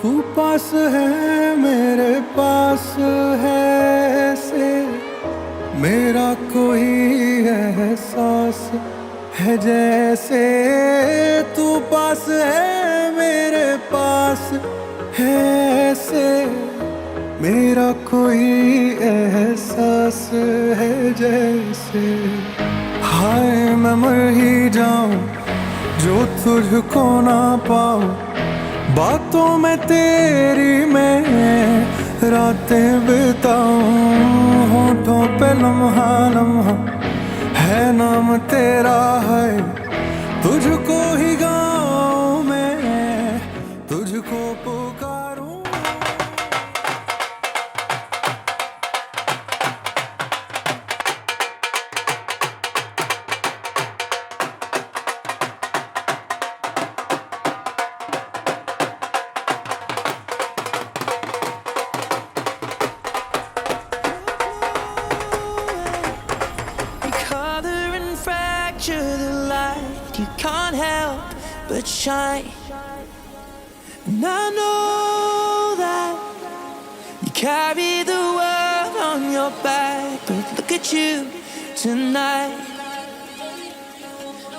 तू पास है मेरे पास है से मेरा कोई एहसास है जैसे तू पास है मेरे पास है से मेरा कोई एहसास है जैसे हाय मैं मर ही जाऊं जो तुझको ना पाऊं बातों में तेरी मैं रातें बिताऊं होठों पे लम्हा लम्हा है नाम तेरा है तुझको ही गाऊं मैं तुझको पुकारूं the light, you can't help but shine. And I know that you carry the world on your back, but look at you tonight.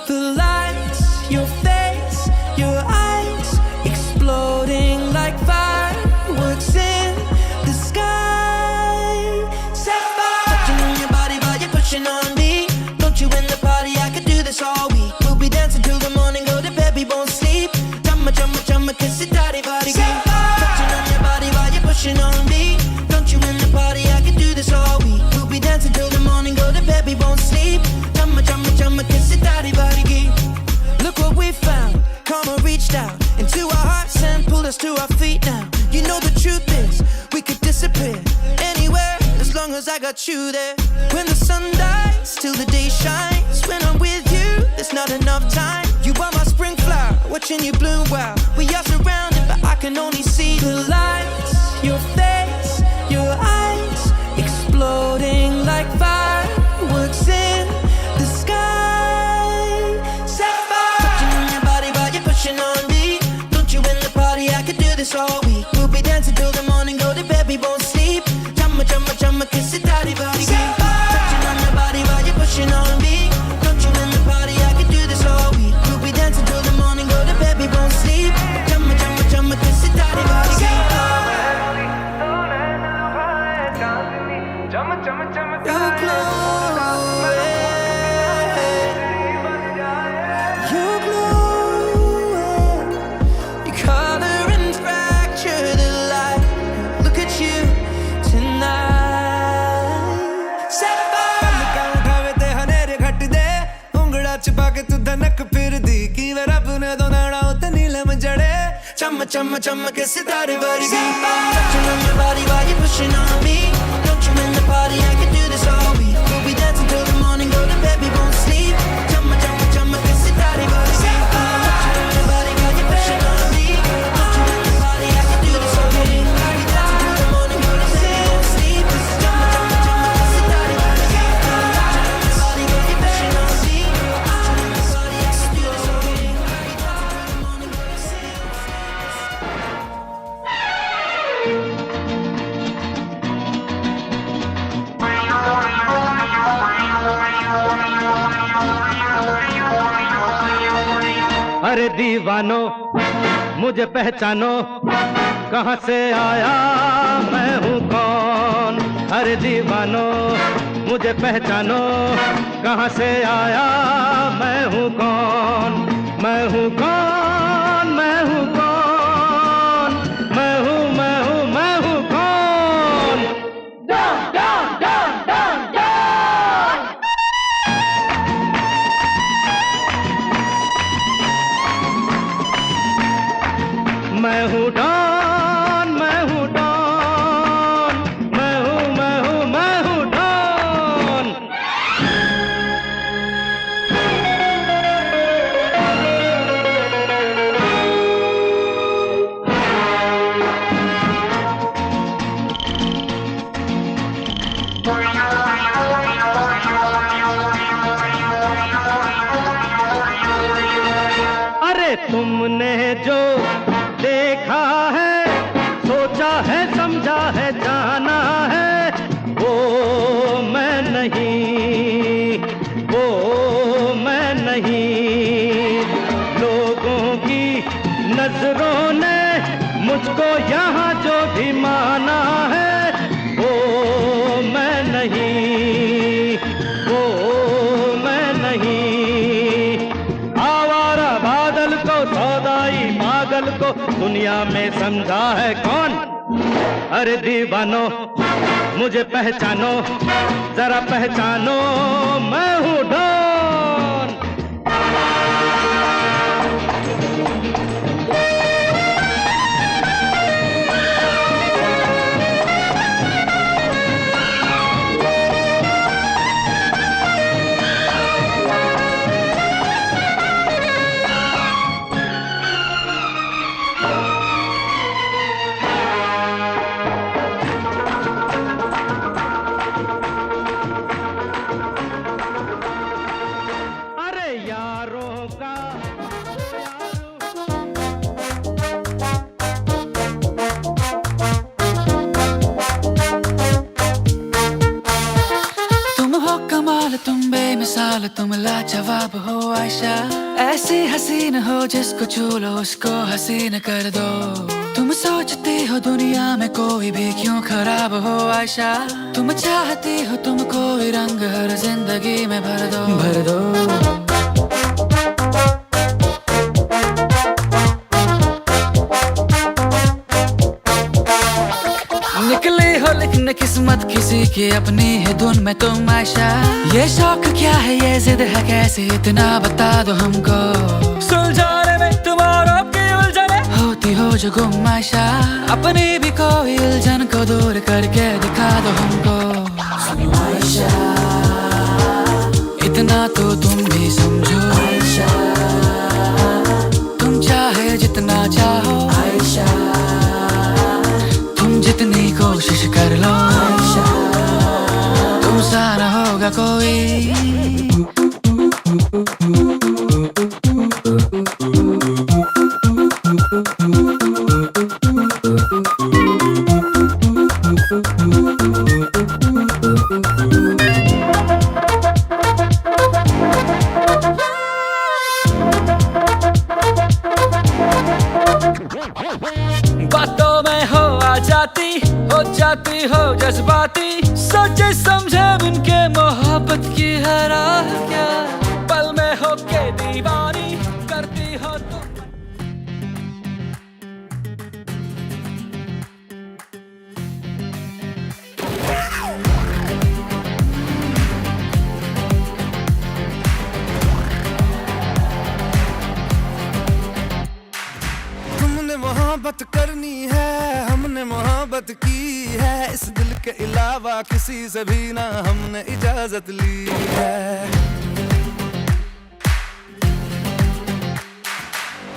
The lights, your face, your eyes, exploding like fireworks in the sky. Set fire, touching on your body while you're pushing on me. Don't you in the party? I could do this all week. We'll be dancing till the morning, go to bed, we won't sleep. Chumma, chumma, chumma, kiss it, daddy, body, girl. Touching on your body while you're pushing on me. Don't you in the party? I could do this all week. We'll be dancing till the morning, go to bed, we won't sleep. Chumma, chumma, chumma, kiss it, daddy, body, girl. Look what we found. Karma reached out into our hearts and pulled us to our feet now. You know the truth is, we could disappear anywhere as long as I got you there. When the sun dies, till the day shines. When I'm with you, there's not enough time. You are my spring flower, watching you bloom wild. We are surrounded, but I can only see the lights. Your face, your eyes, exploding like fireworks in the sky. Set fire, touching on your body while you're pushing on me. Don't you in the party? I could do this all week. We'll be dancing till the morning, go to bed, we won't sleep. Chumma, chumma, chumma, kiss it, daddy, body, girl. Touching on your body while you're pushing on me. Don't you in the party? I could do this all week. We'll be dancing till the morning, go to bed, we won't sleep. Chumma, chumma, chumma, kiss it, daddy, body, girl. You're glowing, you're glowing. You color and fracture the light. Look at you tonight. Set fire. उठावे ते हनेरे घट दे उंगड़ा चिपा के तू धनक फिर दी की वे रब ने दो नाड़ा उते नीलम जड़े Chumma, chumma, chumma, kiss it, daddy, body, girl. Touching on your body while you're pushing on me. Don't you in the party? I could do this all week. We'll be dancing till the morning, go to bed, we won't sleep. Chumma, chumma, chumma, kiss it, daddy, body, girl. Touching on your body while you're pushing on me. Don't you in the party? I could do this all week. We'll be dancing till the morning, go to bed, we won't sleep. Chumma, chumma, chumma, kiss it, daddy, body, girl. Touching on your body while you're pushing on me. Don't you in the party? I could do this all week. We'll be dancing till the morning, go to sleep. अरे दीवानो मुझे पहचानो कहाँ से आया मैं हूँ कौन। अरे दीवानो मुझे पहचानो कहाँ से आया मैं हूँ कौन। मैं हूँ कौन, मैं हूँ कौन, मैं हूँ मैं हूँ मैं हूँ कौन। डॉन डॉन डॉन डॉन डॉन। मैं हूँ डॉन, मैं हूँ डॉन, मैं हूँ मैं हूँ मैं हूँ डॉन। अरे तुमने जो देखा है दीवानों ने मुझको यहाँ जो भी माना है वो मैं नहीं, वो मैं नहीं। आवारा बादल को सौदाई पागल को दुनिया में समझा है कौन? अरे दीवानो मुझे पहचानो, जरा पहचानो, मैं हूँ डॉन। अरे यारों का तुम हो कमाल, तुम बेमिसाल, तुम लाजवाब हो आयशा। ऐसी हसीन हो जिसको छू लो उसको हसीन कर दो। तुम सोचती हो दुनिया में कोई भी क्यों खराब हो आयशा। तुम चाहती हो तुम कोई रंग हर जिंदगी में भर दो, भर दो। निकली हो लिखने किस्मत किसी की अपनी है धुन में तुम आयशा। ये शौक क्या है, ये जिद है कैसे, इतना बता दो हमको। सुलझाने में तुम्हारा की उलझने होती हो जो गुम आयशा। अपनी भी कोई उलझन को दूर करके दिखा दो हमको। सुनो आयशा, इतना तो तुम भी समझो आयशा। तुम चाहे जितना चाहो आयशा, जितनी कोशिश कर लो आयशा, तुमसा न होगा कोई। बातों में हो जाती हो जज्बाती, सोचे समझे उनके मोहब्बत की हरा क्या। पल में हो के दीवानी करती हो तुम। तुमने मोहब्बत करनी है, हमने मोहब्बत की है। इस दिल के अलावा किसी से भी ना हमने इजाजत ली है।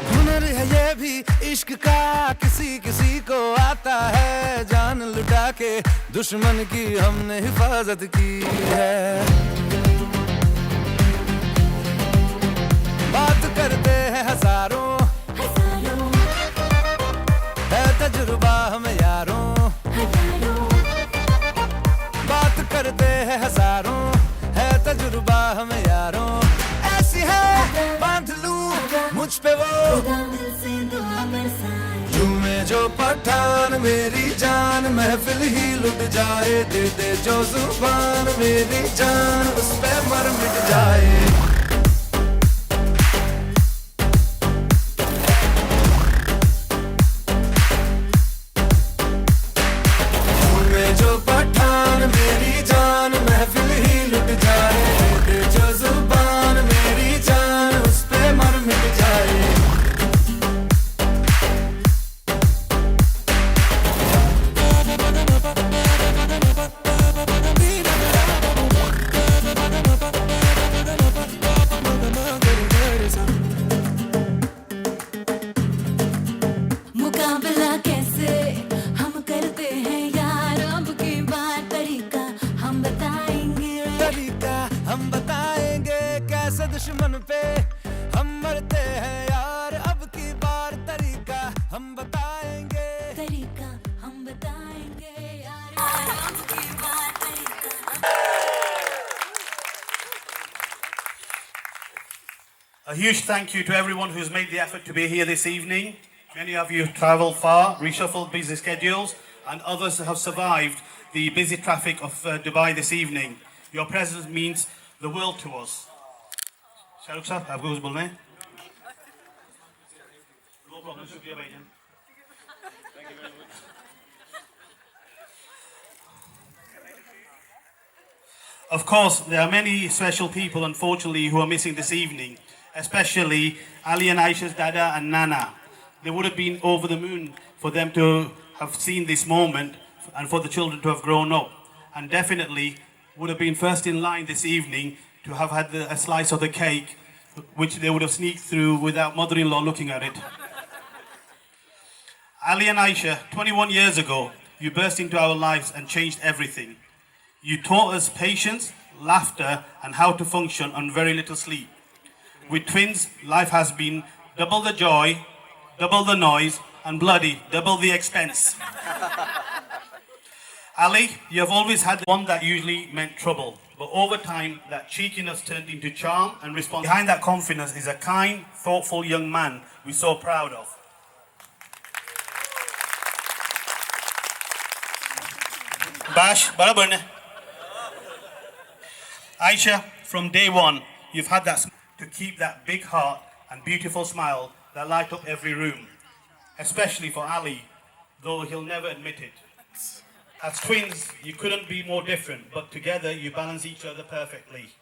हुनर है ये भी इश्क का, किसी किसी को आता है। जान लुटा के दुश्मन की हमने हिफाजत की है। बात करते हैं हजारों, है तजुर्बा हमें यारों। बात करते हैं हजारों, है तजुर्बा हमें यारों। ऐसी है बांध लूं मुझ पे वो झूमे जो पठान मेरी जान, महफिल ही लुट जाए। दे दे जो जुबान मेरी जान, उस पे मर मिट जाए। दुश्मन पे हम मरते हैं यार, अब की बार तरीका हम बताएंगे। तरीका हम बताएंगे यार, अब की बार तरीका। A huge thank you to everyone who's made the effort to be here this evening. Many of you have travelled far, reshuffled busy schedules, and others have survived the busy traffic of Dubai this evening. Your presence means the world to us. Shahrukh sir, आपको कुछ बोलना है? No problem, शुक्रिया भाईजान. Thank you very much. Of course, there are many special people, unfortunately, who are missing this evening, especially Ali and Aisha's dada and nana. They would have been over the moon for them to have seen this moment and for the children to have grown up, and definitely would have been first in line this evening to have had a slice of the cake, which they would have sneaked through without mother-in-law looking at it. Ali and Aisha, 21 years ago, you burst into our lives and changed everything. You taught us patience, laughter, and how to function on very little sleep. With twins, life has been double the joy, double the noise, and bloody double the expense. Ali, you have always had one that usually meant trouble, but over time, that cheekiness turned into charm and response. Behind that confidence is a kind, thoughtful young man we're so proud of. Bash, barabar ne? Aisha, from day one, you've had that to keep that big heart and beautiful smile that light up every room. Especially for Ali, though he'll never admit it. As twins, you couldn't be more different, but together you balance each other perfectly.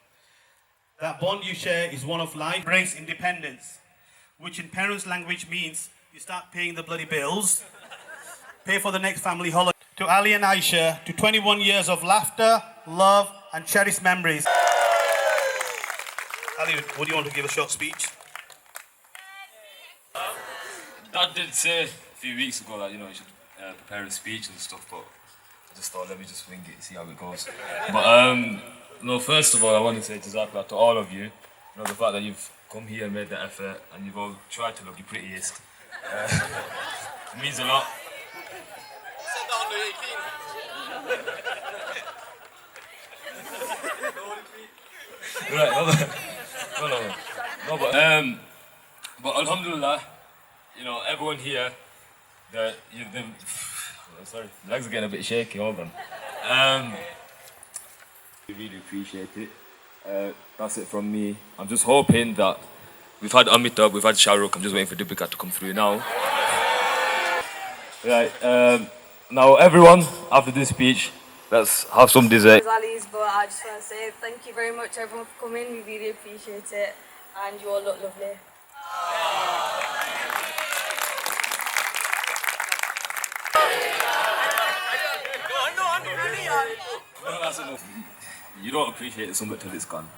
That bond you share is one of life. Embrace independence, which in parents' language means you start paying the bloody bills, pay for the next family holiday. To Ali and Aisha, to 21 years of laughter, love, and cherished memories. Ali, would you want to give a short speech? Dad did say a few weeks ago that, you should prepare a speech and stuff, but I just thought, let me just wing it, see how it goes. But, no, first of all, I want to say Jazakallah to all of you. The fact that you've come here and made the effort, and you've all tried to look your prettiest. It means a lot. Right, no, but Alhamdulillah, everyone here, sorry, legs are getting a bit shaky, hold on. We really appreciate it. That's it from me. I'm just hoping that we've had Amitabh, we've had Shahrukh, I'm just waiting for Deepika to come through now. Right, now everyone, after this speech, let's have some dessert. Ali's, but I just want to say thank you very much everyone for coming. We really appreciate it, and you all look lovely. No, that's enough. You don't appreciate something till it's gone.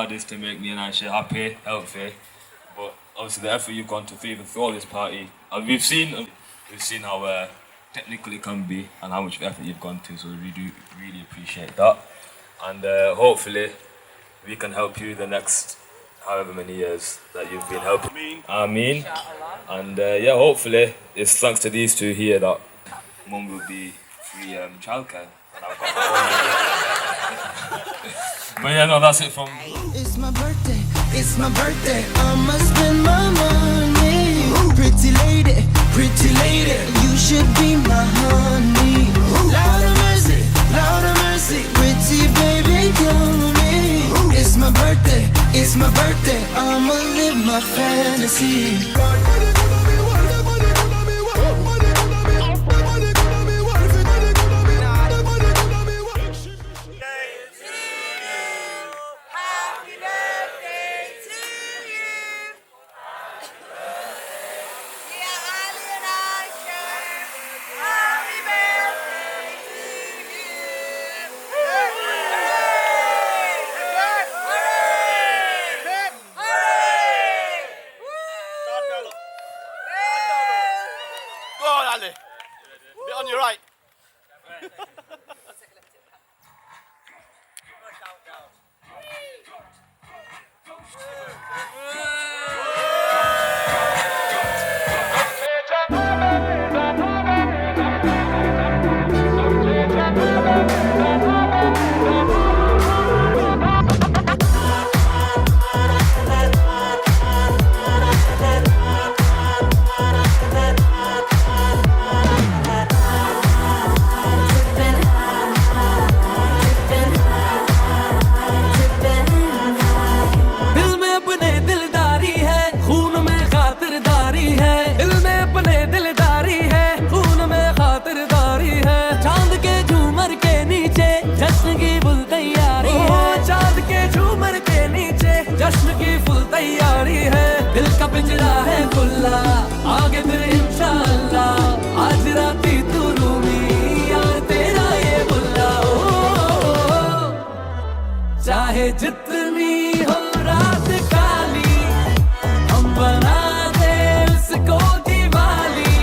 This to make me and Aisha happy, healthy, but obviously the effort you've gone to even throw this party, and we've seen how technical it can be and how much effort you've gone to, so we do really appreciate that, and hopefully we can help you the next however many years that you've been helping. Ameen. And yeah, hopefully it's thanks to these two here that Mum will be free childcare. And I've got my own. But yeah, no, that's it from me. It's my birthday, I'ma spend my money. Pretty lady, you should be my honey. Lord of mercy, pretty baby, kill me. It's my birthday, I'ma live my fantasy. Bit on your right. चाहे जितनी हो रात काली, हम बना दे उसको दिवाली।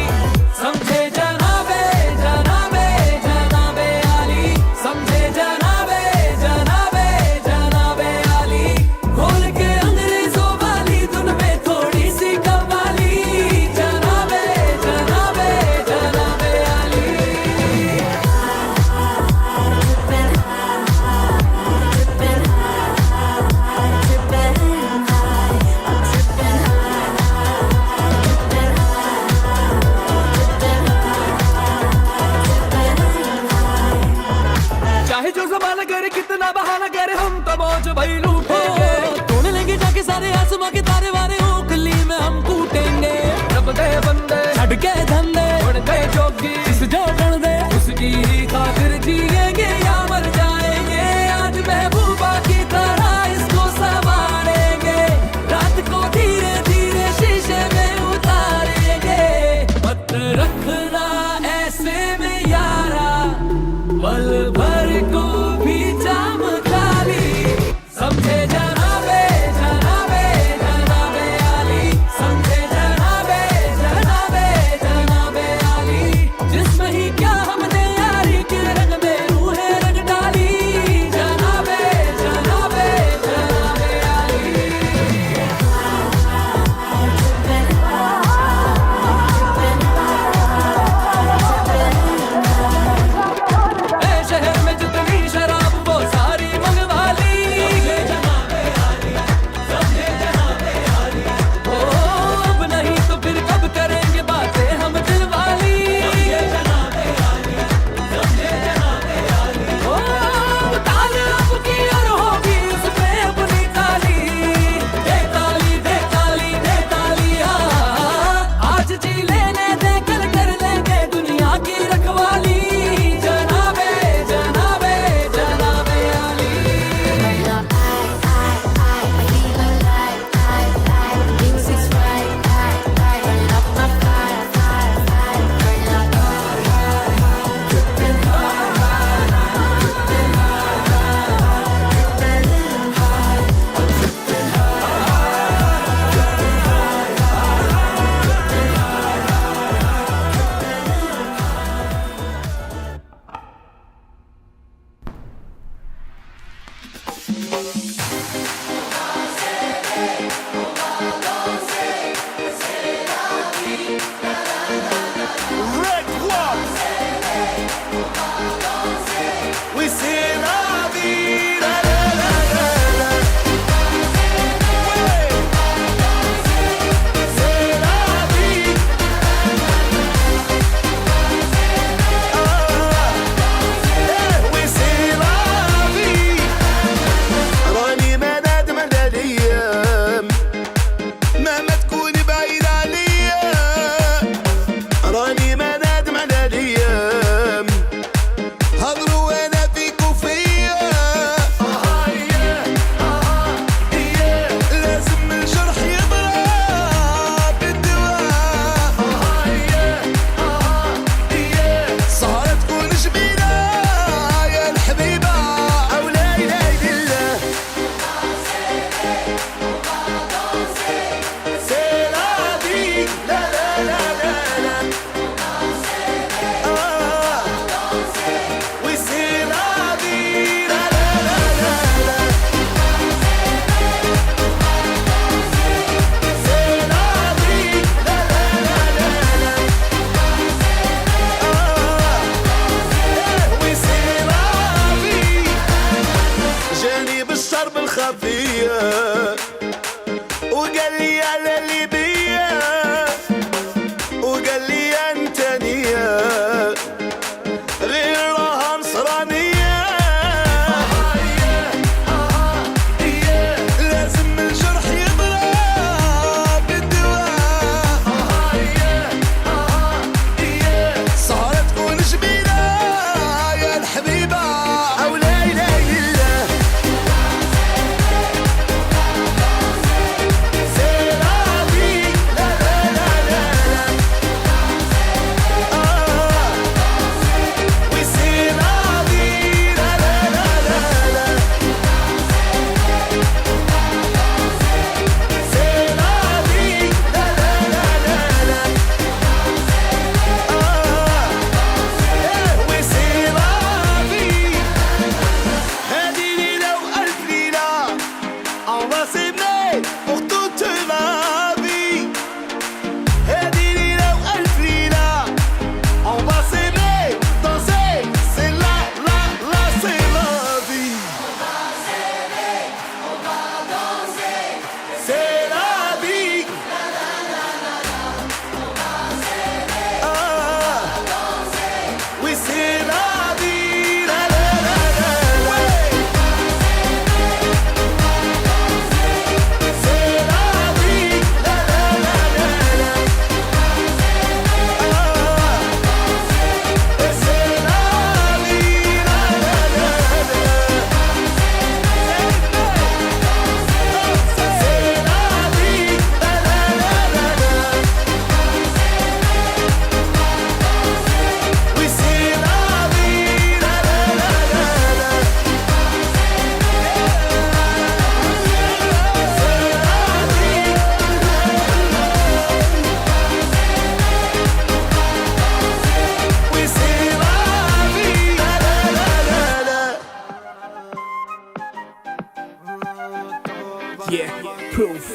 समझे जनाबे जनाबे जनाबे आली, समझे जनाबे जनाबे जनाबे आली। खोल के अंग्रेजों वाली धुन में थोड़ी सी कव्वाली, जनाबे जनाबे जनाबे आली।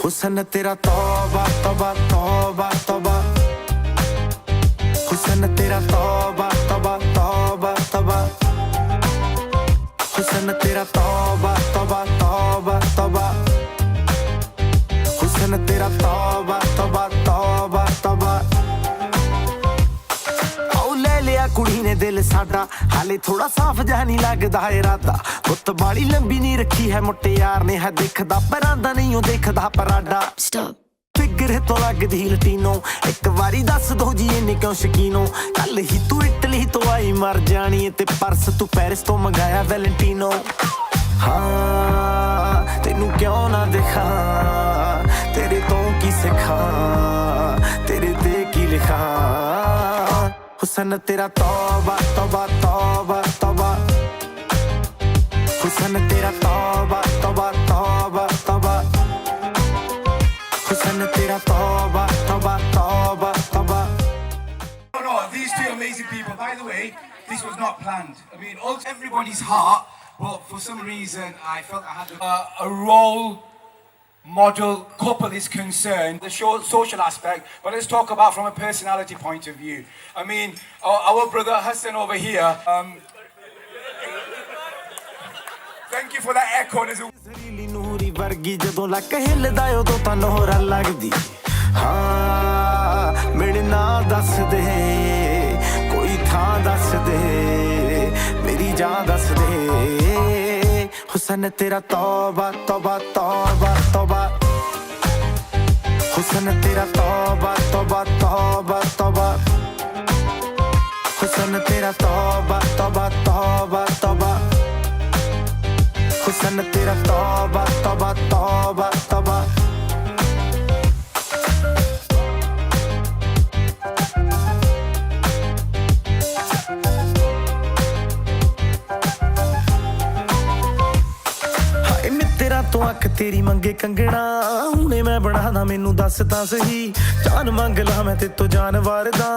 हुस्न तेरा तौबा तौबा तौबा तौबा, हुस्न तेरा तौबा तौबा तौबा तौबा, हुस्न तेरा तौबा तौबा तौबा तौबा, हुस्न तेरा तौबा तौबा तौबा तौबा। आओ ले लिया कुड़ी ने दिल साडा, हाले थोड़ा साफ जा नहीं लगदा इरादा, गुत्त बाली लंबी नहीं रखी है मुटियार ने, है दिखदा परांदा नहीं देखदा पराडा। फिगर तो लगदी लटीनो, एक बारी दस दो जी इन्ने क्यों शकीनो, कल ही तू इटली तो आई मर जानी ते परस तू पेरिस तो मंगाया वैलेंटिनो। हाँ तेनू क्यों ना दिखा, तेरे तो की सिखा, तेरे ते की लिखा, हुस्न तेरा तौबा तौबा तौबा तौबा, हुस्न तेरा तौबा तौबा तौबा तौबा, हुस्न तेरा तौबा तौबा तौबा तौबा। No, these two amazing people. By the way, this was not planned. I mean, everybody's heart, but for some reason I felt I had a role model couple is concerned, the social aspect, but let's talk about from a personality point of view. I mean, our brother Hassan over here, thank you for that echo. ਜ਼ਰੀਲੀ ਨੂਰੀ ਵਰਗੀ ਜਦੋਂ ਲੱਕ ਹਿੱਲਦਾ ਉਦੋਂ ਤਾਂ ਨੋਹਰਾ ਲੱਗਦੀ, ਹਾਂ ਮੇਰੇ ਨਾਂ ਦੱਸ ਦੇ, ਕੋਈ ਥਾਂ ਦੱਸ ਦੇ, ਮੇਰੀ ਜਾਨ ਦੱਸ ਦੇ, ਹੁਸਨ ਤੇਰਾ ਤੌਬਾ ਤੌਬਾ ਤੌਬਾ ਤੌਬਾ, ਹੁਸਨ ਤੇਰਾ ਤੌਬਾ ਤੌਬਾ ਤੌਬਾ ਤੌਬਾ, ਹੁਸਨ ਤੇਰਾ ਤੌਬਾ ਤੌਬਾ ਤੌਬਾ ਤੌਬਾ, हुस्न तेरा तौबा तौबा तौबा तौबा। हाय मित्रा तू अख तेरी मंगे कंगना, हुणे मैं बनाना मैनू दस तां सही, जान मंग ला मैं ते तो जानवर दा,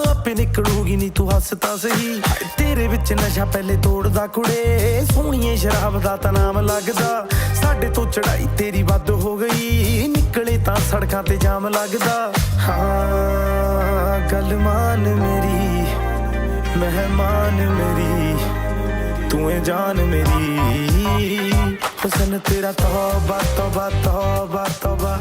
आपे निकलूगी नी तू हस तां सही। तेरे विच नशा पहले तोड़दा कुड़े, सोहणीए शराब दा तां नाम लगदा, साडे तो चढ़ाई तेरी वध हो गई, निकले तां सड़कां ते जाम लगदा। हाँ गल मान मेरी मेहमान मेरी, तू है जान मेरी, हुस्न तेरा तौबा तौबा तौबा तौबा।